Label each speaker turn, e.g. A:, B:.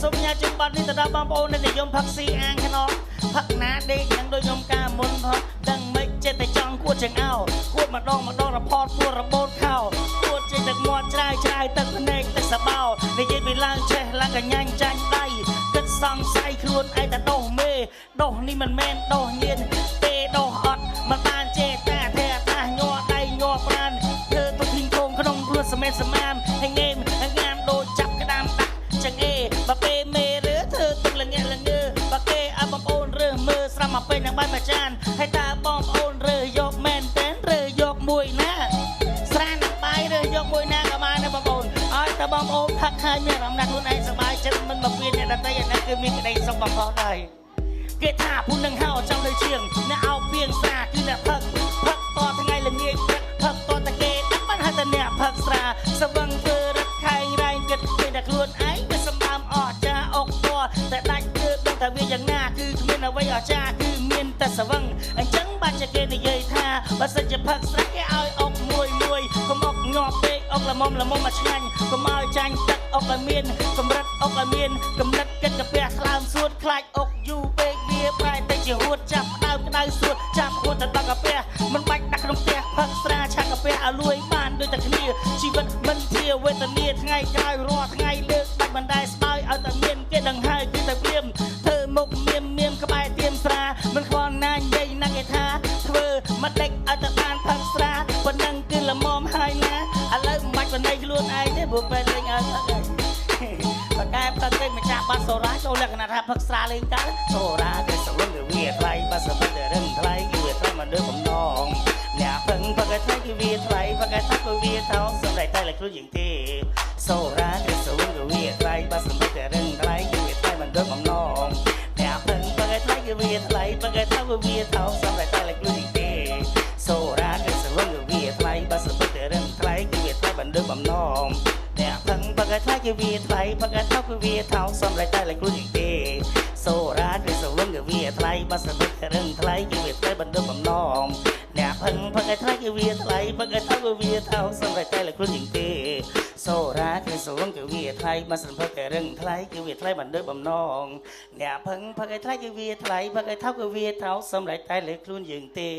A: សុំញ៉ាជុំបាត់នេះទៅដល់បងប្អូននៅនិយមផឹកស៊ីអាងខ្នងផឹកណាដេកនឹងដូចខ្ញុំការមុនផងដឹងមិនចិត្តតែចង់គួតចង្អោគួតម្ដងរផតពួររបូតខោគួតចេញទឹកមាត់ច្រាយទឹកភ្នែកទឹកសបោនិយាយពីឡើងចេះឡើងកញ្ញាញ់ចាញ់ដៃគិតសង្ស័យខ្លួនឯងតែដោះមេដោះនេះមិនមែនដោះញៀនទេដោះអត់មិនបានចេះតាទេតាញ័រដៃញ័រប្រានធ្វើទៅធីងធំក្នុងខ្លួនសមែនសមាមហើយងេមងាមដូចចាប់ក្តាមដាក់ចង្អេបើពេលមេរើធ្វើទឹកល្ងាក់ល្ងើបើគេឲ្យបងប្អូនរើសមើលស្រាប់មកពេលនឹងបានមួយចានហើយតើបងប្អូនរើសយកមែនទេរើសយកមួយណាស្រានបាយរើសយកមួយណាក៏បានដែរបងប្អូនឲ្យតើបងប្អូនផឹកហើយមានអារម្មណ៍ខ្លួនឯងសប្បាយចិត្តមិនមកមានអ្នកដទៃអានេះគឺមានក្តីសុខបំផុសដែរគេថាពូនឹងហៅចង់លើជាងអ្នកអោបពៀងស្រាគឺអ្នកផឹកតថ្ងៃល្ងាចផឹកតតែគេមិនហៅតែអ្នកផឹកស្រាសវឹងធ្វើរត់ខែងរែងគិតពេលតែខ្លួនឯងវាសម្បំអស់ចាអុកតតែដាច់គឺដឹងថាវាយ៉ាងណាគឺគ្មានអ្វីអស្ចារ្យគឺមានតែសវឹងអញ្ចឹងបាច់ជាគេនិយាយថាបើសិនជាផឹកស្រាគេឲ្យអុកមួយកុំអុកញាប់ពេកអុកល្មមមកឆ្ងាញ់កុំឲ្យចាញ់ទឹកអុកឲ្យមានកម្រិតអុកឲ្យមានកម្រិតគិតកាពះថ្លើមសួតខ្លាចអុកយូរពេកវាប្រែតែជាហួតចាប់ក្តៅសួតចាប់ហួតទៅដល់កាពះមិនបាច់ដាក់ក្នុងផ្ទះផឹកស្រាឆាក់កាពះឲ្យលួយបានដូចតែគ្នាជីវិតមិនជាវេទនាថ្ងៃក្រោយរាល់ថ្ងៃលើកបាច់មិនដែរស្បើយឲ្យតែមានគេដឹងហើយគឺតែព្រាមធ្វើមុខមានក្បែរទៀមស្រាមិនខ្វល់ណានិយាយណាគេថាធ្វើមកដេកឲ្យតែបានផឹកស្រាប៉ុណ្ណឹងគឺល្មមហើយណាឥឡូវមិនបាច់បណ្ដេញខ្លួនឯងទេព្រោះពេលលេងឲ្យផឹកហើយបើកែផឹកពេកម្ចាស់បាត់សូរ៉ាចូលលក្ខណៈថាផឹកស្រាលេងតើសូរ៉ាគឺសវឹងវាថ្លៃបើសិនតែរឹងថ្លៃគឺវាត្រូវមកលើបំណងអ្នកផឹកឲ្យថ្លៃគឺវាថ្លៃផឹកឲ្យថាគឺវាថោកសម្រាប់តែលើខ្លួនយើងទេសូរ៉ាគឺសវឹងវាថ្លៃបើសិនតែរឹងថ្លៃគឺវាថ្លៃមកលើបំណងអ្នកផឹកឲ្យថ្លៃគឺវាថ្លៃផឹកឲ្យថាគឺវាថោកសម្រាប់តែលើខ្លួនយើងទេសូរ៉ាគឺសវឹងវាថ្លៃបើសិនតែរឹងថ្លៃគឺវាថ្លៃមកលើបំណងអ្នកផឹកឲ្យថ្លៃគឺវាថ្លៃផឹកឲ្យថាគឺវាថោកសម្រាប់តែលើខ្លួនយើងទេសូរ៉ាគឺសវឹងវាថ្លៃបើសិនតែរឹងថ្លៃគឺវាថ្លៃមកលើបំណងអ្នកផឹកឲ្យថ្លៃគឺវាថ្លៃផឹកឲ្យថាគឺវាថោកសម្រាប់តែលើខ្លួនយើងទេសូរ៉ាគឺសវឹងគឺវាថ្លៃបើសិនតែរឹងថ្លៃគឺវាថ្លៃមកលើបំណងអ្នកផឹកឲ្យថ្លៃគឺវាថ្លៃផឹកឲ្យថាគឺវាថោកសម្រាប់តែលើខ្លួនយើងទេ